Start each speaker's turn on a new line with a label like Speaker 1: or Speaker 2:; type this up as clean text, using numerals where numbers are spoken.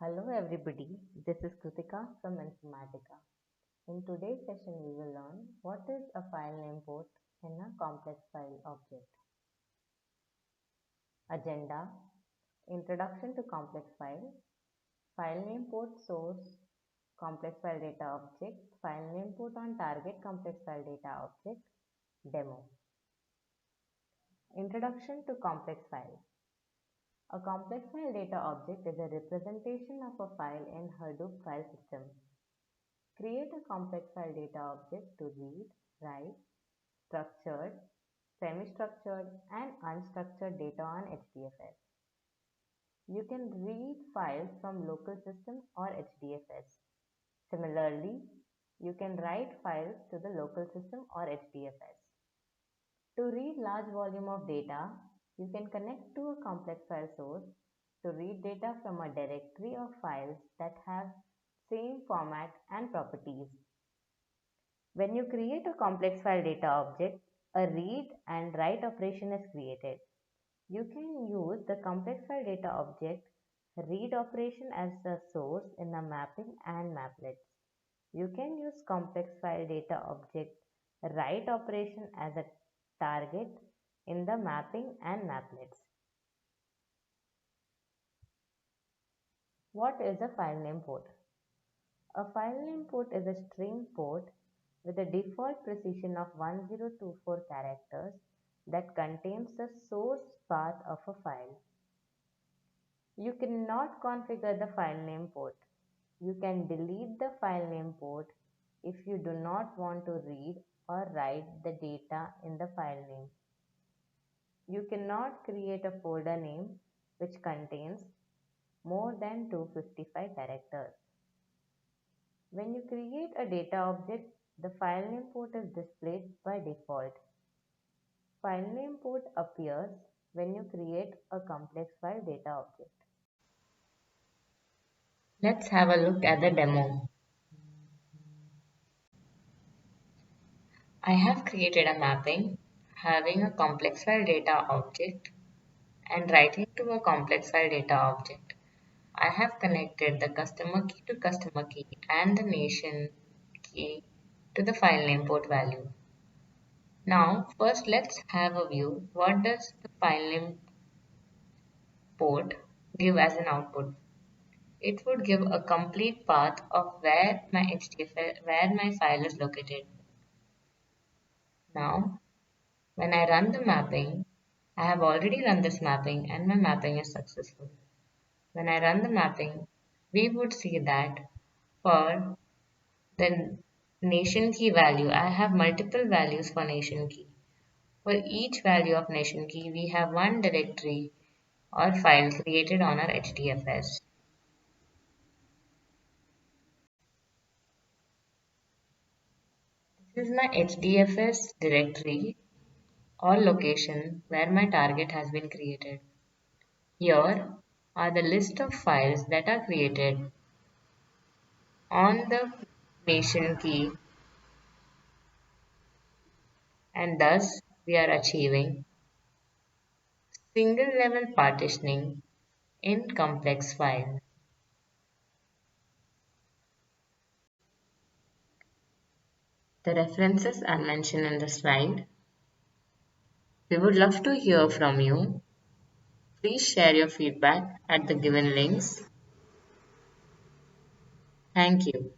Speaker 1: Hello everybody, this is Kritika from Informatica. In today's session we will learn what is a file name port in a complex file object. Agenda, Introduction to complex file name port source, complex file data object, file name port on target complex file data object, demo. Introduction to complex file. A complex file data object is a representation of a file in Hadoop file system. Create a complex file data object to read, write, structured, semi-structured and unstructured data on HDFS. You can read files from local system or HDFS. Similarly, you can write files to the local system or HDFS. To read large volume of data, you can connect to a complex file source to read data from a directory of files that have same format and properties. When you create a complex file data object, a read and write operation is created. You can use the complex file data object read operation as the source in the mapping and maplets. You can use complex file data object write operation as a target in the mapping and maplets. What is a file name port? A file name port is a string port with a default precision of 1024 characters that contains the source path of a file. You cannot configure the file name port. You can delete the file name port if you do not want to read or write the data in the file name. You cannot create a folder name which contains more than 255 characters. When you create a data object, the file name port is displayed by default. File name port appears when you create a complex file data object. Let's have a look at the demo. I have created a mapping having a complex file data object and writing to a complex file data object. I have connected the customer key to customer key and the nation key to the file name port value. Now, first let's have a view. What does the file name port give as an output? It would give a complete path of where my file is located. Now, when I run the mapping, I have already run this mapping and my mapping is successful. When I run the mapping, we would see that for the nation key value, I have multiple values for nation key. For each value of nation key, we have one directory or file created on our HDFS. This is my HDFS directory or location where my target has been created. Here are the list of files that are created on the nation key, and thus we are achieving single level partitioning in complex file. The references are mentioned in the slide. We would love to hear from you. Please share your feedback at the given links. Thank you.